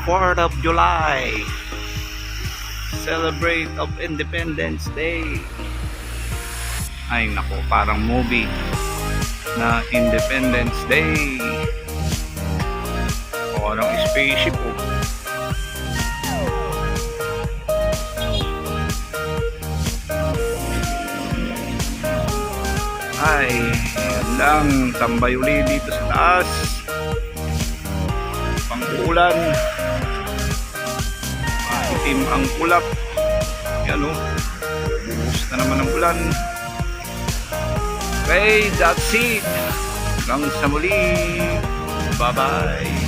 4th of July. Celebrate of Independence Day. Ay nako, parang movie na Independence Day. Parang spaceship po. Ay, yan lang, tambay uli dito sa taas. Pang-ulan. Itim ang ulap. Yan o. Buhos na naman ang ulan. Okay, that's it. Hanggang sa muli. Bye-bye.